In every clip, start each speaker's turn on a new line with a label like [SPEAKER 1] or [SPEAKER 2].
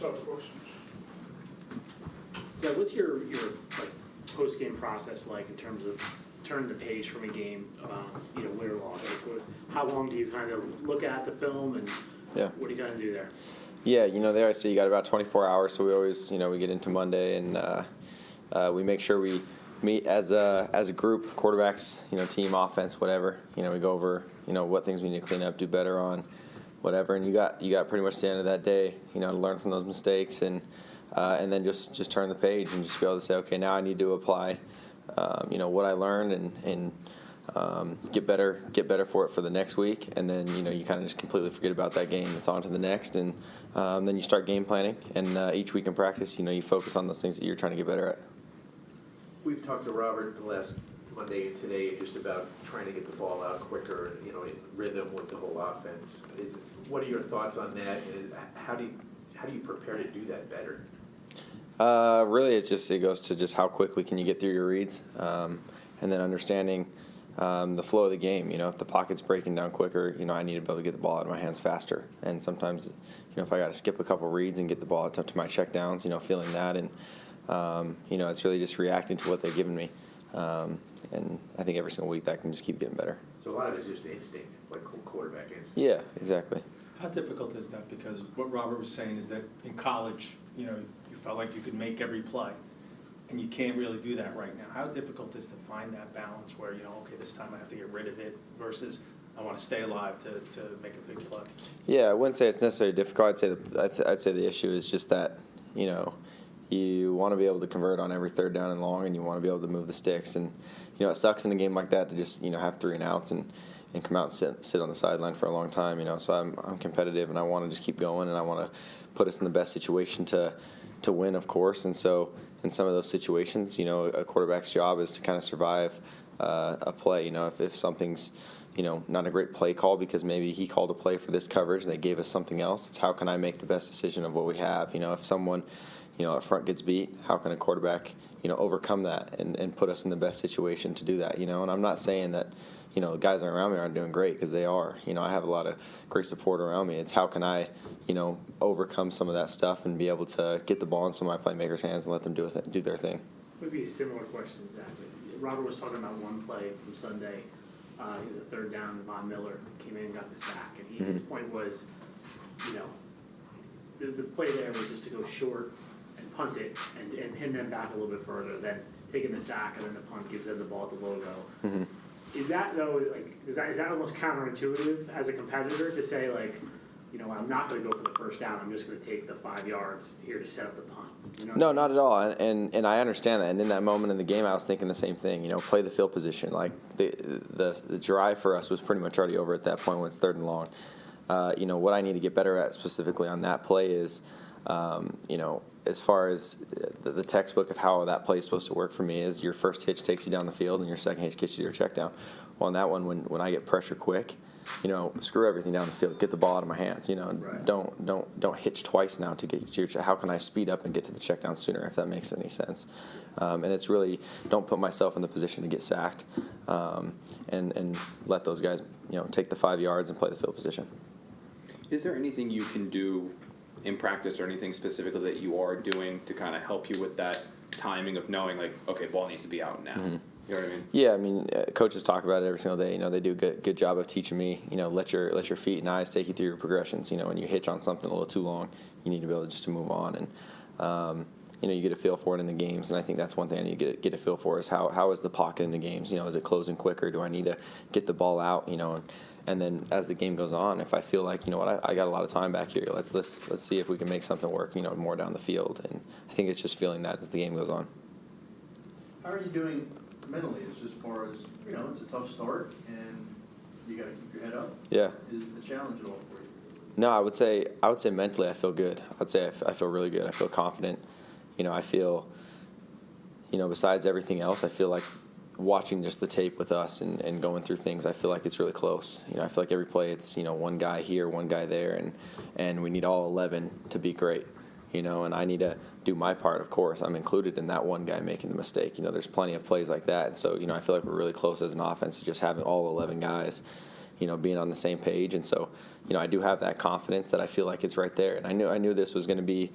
[SPEAKER 1] Start questions.
[SPEAKER 2] Yeah, what's your like post-game process like in terms of turning the page from a game, win or loss? Like, how long do you kind of look at the film, and what do you kind of do there?
[SPEAKER 3] Yeah, they always say you got about 24 hours, so we always, we get into Monday and we make sure we meet as a group, quarterbacks, team, offense, whatever. We go over, what things we need to clean up, do better on, whatever. And you got pretty much the end of that day, to learn from those mistakes and then just turn the page and just be able to say, okay, now I need to apply, what I learned and get better for it for the next week. And then, you kind of just completely forget about that game. It's on to the next. And then you start game planning. And each week in practice, you focus on those things that you're trying to get better at.
[SPEAKER 4] We've talked to Robert the last Monday and today just about trying to get the ball out quicker, in rhythm with the whole offense. What are your thoughts on that? And how do you prepare to do that better?
[SPEAKER 3] Really, it goes to just how quickly can you get through your reads, and then understanding the flow of the game. If the pocket's breaking down quicker, I need to be able to get the ball out of my hands faster. And sometimes, if I got to skip a couple reads and get the ball out to my check downs, feeling that. And, it's really just reacting to what they've given me. And I think every single week that can just keep getting better.
[SPEAKER 4] So a lot of it's just instinct, like quarterback instinct.
[SPEAKER 3] Yeah, exactly.
[SPEAKER 1] How difficult is that? Because what Robert was saying is that in college, you felt like you could make every play, and you can't really do that right now. How difficult is to find that balance where, okay, this time I have to get rid of it versus I want to stay alive to make a big play?
[SPEAKER 3] Yeah, I wouldn't say it's necessarily difficult. I'd say the issue is just that, you want to be able to convert on every third down and long, and you want to be able to move the sticks. And, it sucks in a game like that to just, have 3 and outs and come out and sit on the sideline for a long time, So I'm competitive, and I want to just keep going, and I want to put us in the best situation to win, of course. And so in some of those situations, a quarterback's job is to kind of survive a play. If something's, not a great play call because maybe he called a play for this coverage and they gave us something else, it's how can I make the best decision of what we have. If someone, up front gets beat, how can a quarterback, overcome that and put us in the best situation to do that, And I'm not saying that, the guys around me aren't doing great, because they are. I have a lot of great support around me. It's how can I, overcome some of that stuff and be able to get the ball in some of my playmakers' hands and let them do their thing.
[SPEAKER 2] Maybe a similar question, exactly. Robert was talking about one play from Sunday. He was a third down, and Von Miller came in and got the sack. And his point was, the play there was just to go short and punt it and pin them back a little bit further, then taking the sack, and then the punt gives them the ball at the logo.
[SPEAKER 3] Mm-hmm.
[SPEAKER 2] Is that, though, is that almost counterintuitive as a competitor to say, I'm not going to go for the first down. I'm just going to take the 5 yards here to set up the punt.
[SPEAKER 3] No, not at all. And I understand that. And in that moment in the game, I was thinking the same thing. Play the field position. Like the drive for us was pretty much already over at that point when it's 3rd and long. What I need to get better at specifically on that play is, as far as the textbook of how that play is supposed to work for me is your first hitch takes you down the field and your second hitch gets you to your check down. Well, on that one, when I get pressure quick, screw everything down the field, get the ball out of my hands.
[SPEAKER 2] Right.
[SPEAKER 3] Don't hitch twice now to get to your. How can I speed up and get to the check down sooner, if that makes any sense? And it's really don't put myself in the position to get sacked, and let those guys take the 5 yards and play the field position.
[SPEAKER 5] Is there anything you can do in practice or anything specifically that you are doing to kind of help you with that timing of knowing, like, okay, ball needs to be out now? Mm-hmm. You know what I mean?
[SPEAKER 3] Yeah, coaches talk about it every single day. They do a good job of teaching me. Let your feet and eyes take you through your progressions. When you hitch on something a little too long, you need to be able just to move on. And you get a feel for it in the games. And I think that's one thing I need to get a feel for is how is the pocket in the games. Is it closing quicker? Do I need to get the ball out? And then as the game goes on, if I feel like I got a lot of time back here, let's see if we can make something work. More down the field. And I think it's just feeling that as the game goes on.
[SPEAKER 6] How are you doing mentally, as far as, it's a tough start and you got to keep your head up?
[SPEAKER 3] Yeah.
[SPEAKER 6] Is it the challenge at all for you?
[SPEAKER 3] No, I would say mentally I feel good. I'd say I feel really good. I feel confident. I feel, besides everything else, I feel like watching just the tape with us and going through things, I feel like it's really close. I feel like every play it's, one guy here, one guy there, and we need all 11 to be great. And I need to do my part, of course. I'm included in that one guy making the mistake. There's plenty of plays like that. And so, I feel like we're really close as an offense to just having all 11 guys, being on the same page. And so, I do have that confidence that I feel like it's right there. And I knew this was going to be,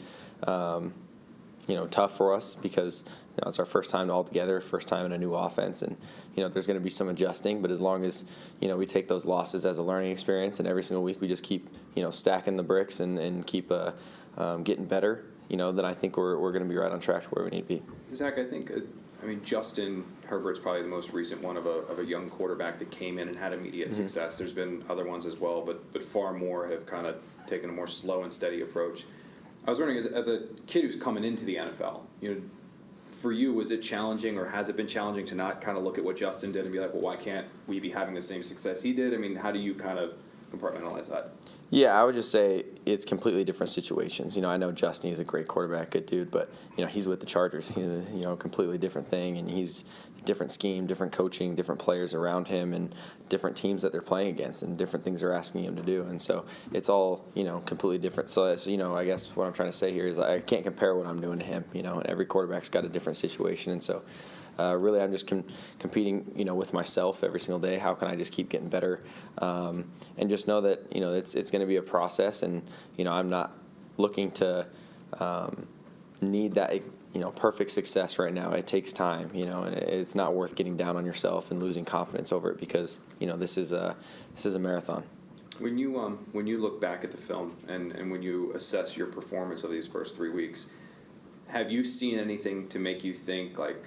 [SPEAKER 3] tough for us because it's our first time all together, first time in a new offense, and there's going to be some adjusting. But as long as we take those losses as a learning experience, and every single week we just keep stacking the bricks and keep getting better, then I think we're going to be right on track to where we need to be.
[SPEAKER 5] Zach, I think, Justin Herbert's probably the most recent one of a young quarterback that came in and had immediate success. There's been other ones as well, but far more have kind of taken a more slow and steady approach. I was wondering, as a kid who's coming into the NFL, for you, was it challenging, or has it been challenging to not kind of look at what Justin did and be like, well, why can't we be having the same success he did? I mean, how do you kind of compartmentalize that?
[SPEAKER 3] Yeah, I would just say it's completely different situations. I know Justin is a great quarterback, good dude, but he's with the Chargers. He's a completely different thing, and he's different scheme, different coaching, different players around him, and different teams that they're playing against, and different things they're asking him to do. And so it's all completely different. So that's, I guess what I'm trying to say here is I can't compare what I'm doing to him. And every quarterback's got a different situation, and so. Really, I'm just competing, with myself every single day. How can I just keep getting better, and just know that it's going to be a process, and I'm not looking to need that perfect success right now. It takes time, and it's not worth getting down on yourself and losing confidence over it because this is a marathon.
[SPEAKER 5] When you look back at the film and when you assess your performance of these first 3 weeks, have you seen anything to make you think like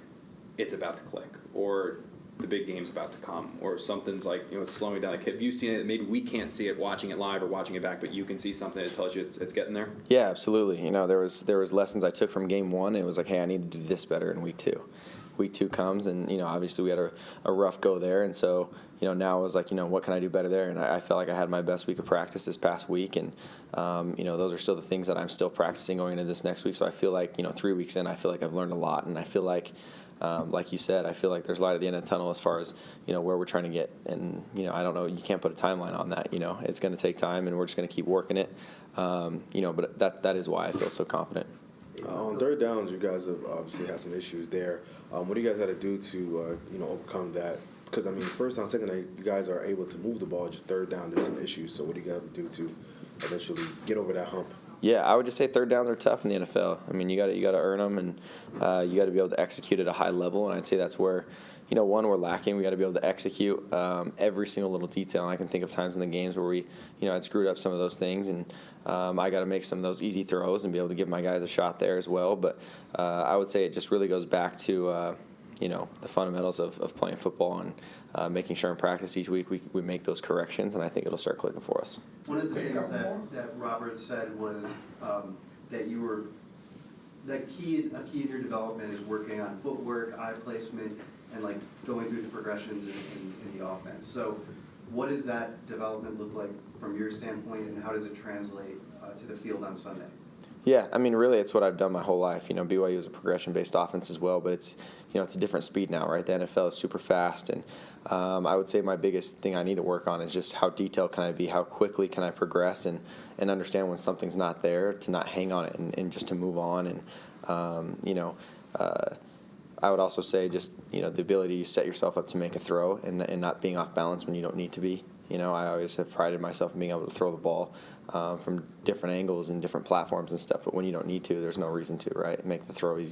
[SPEAKER 5] it's about to click, or the big game's about to come, or something's like it's slowing down? Like, have you seen it? Maybe we can't see it watching it live or watching it back, but you can see something that tells you it's getting there.
[SPEAKER 3] Yeah, absolutely. There was lessons I took from game one. And it was like, hey, I need to do this better in week two. Week two comes, and obviously we had a rough go there, and so now I was like, what can I do better there? And I felt like I had my best week of practice this past week, and those are still the things that I'm still practicing going into this next week. So I feel like 3 weeks in, I feel like I've learned a lot, and I feel like you said, I feel like there's light at the end of the tunnel as far as where we're trying to get, and I don't know, you can't put a timeline on that. It's going to take time, and we're just going to keep working it. But that is why I feel so confident.
[SPEAKER 7] On third downs, you guys have obviously had some issues there. What do you guys got to do to overcome that? Because first down, second down, you guys are able to move the ball. Just third down, there's some issues. So what do you guys have to do to eventually get over that hump?
[SPEAKER 3] Yeah, I would just say third downs are tough in the NFL. You got to earn them, and you got to be able to execute at a high level. And I'd say that's where, one, we're lacking. We got to be able to execute every single little detail. And I can think of times in the games where we, had screwed up some of those things, and I got to make some of those easy throws and be able to give my guys a shot there as well. But I would say it just really goes back to, the fundamentals of playing football and making sure in practice each week we make those corrections, and I think it'll start clicking for us.
[SPEAKER 6] One of the things that Robert said was that a key in your development is working on footwork, eye placement, and like going through the progressions in the offense. So what does that development look like from your standpoint, and how does it translate to the field on Sunday?
[SPEAKER 3] Yeah, really, it's what I've done my whole life. BYU is a progression-based offense as well, but it's it's a different speed now, right? The NFL is super fast, and I would say my biggest thing I need to work on is just how detailed can I be, how quickly can I progress, and understand when something's not there, to not hang on it and just to move on. And I would also say just the ability to set yourself up to make a throw and not being off balance when you don't need to be. I always have prided myself in being able to throw the ball from different angles and different platforms and stuff, but when you don't need to, there's no reason to, right? Make the throw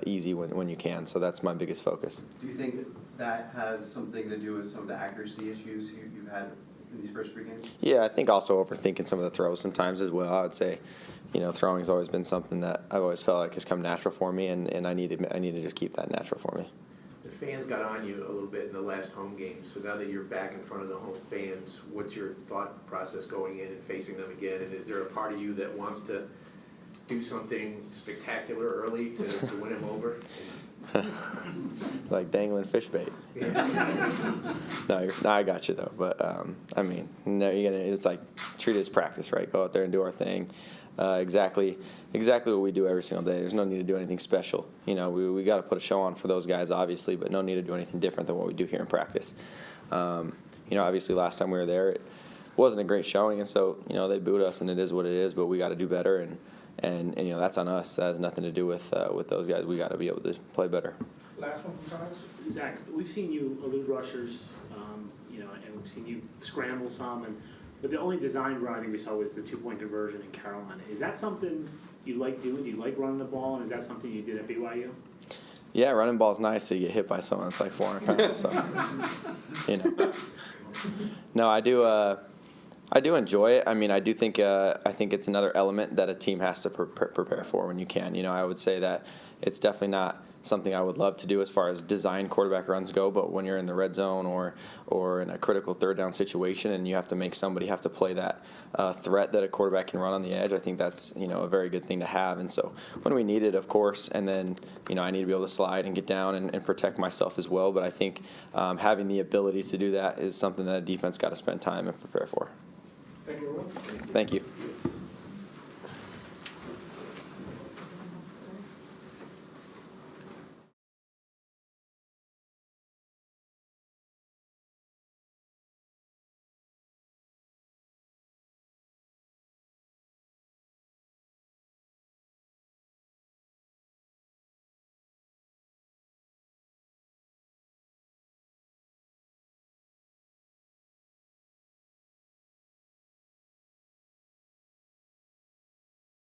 [SPEAKER 3] easy when you can. So that's my biggest focus.
[SPEAKER 6] Do you think that has something to do with some of the accuracy issues you've had in these first 3 games?
[SPEAKER 3] Yeah, I think also overthinking some of the throws sometimes as well. I would say, throwing has always been something that I've always felt like has come natural for me, and I need to just keep that natural for me.
[SPEAKER 4] The fans got on you a little bit in the last home game, so now that you're back in front of the home fans, what's your thought process going in and facing them again? And is there a part of you that wants to do something spectacular early to win them over?
[SPEAKER 3] Like dangling fish bait. No, I got you though. But it's like treat it as practice, right? Go out there and do our thing. Exactly what we do every single day. There's no need to do anything special. We got to put a show on for those guys, obviously, but no need to do anything different than what we do here in practice. Obviously last time we were there, it wasn't a great showing, and so they booed us, and it is what it is. But we got to do better, and that's on us. That has nothing to do with those guys. We got to be able to play better.
[SPEAKER 1] Last one from Charles.
[SPEAKER 2] Zach, we've seen you elude rushers, and we've seen you scramble some, but the only design run I think we saw was the 2-point conversion in Carolina. Is that something you like doing? Do you like running the ball, and is that something you did at BYU?
[SPEAKER 3] Yeah, running ball's nice, so you get hit by someone that's like 400 pounds. So, you know. No, I do enjoy it. I mean, I do think I think it's another element that a team has to prepare for when you can. You know, I would say that it's definitely not something I would love to do as far as design quarterback runs go, but when you're in the red zone or in a critical third down situation and you have to make somebody have to play that threat that a quarterback can run on the edge, I think that's, you know, a very good thing to have. And so when we need it, of course, and then, you know, I need to be able to slide and get down and protect myself as well. But I think having the ability to do that is something that a defense got to spend time and prepare for.
[SPEAKER 2] Thank you.
[SPEAKER 3] Thank you.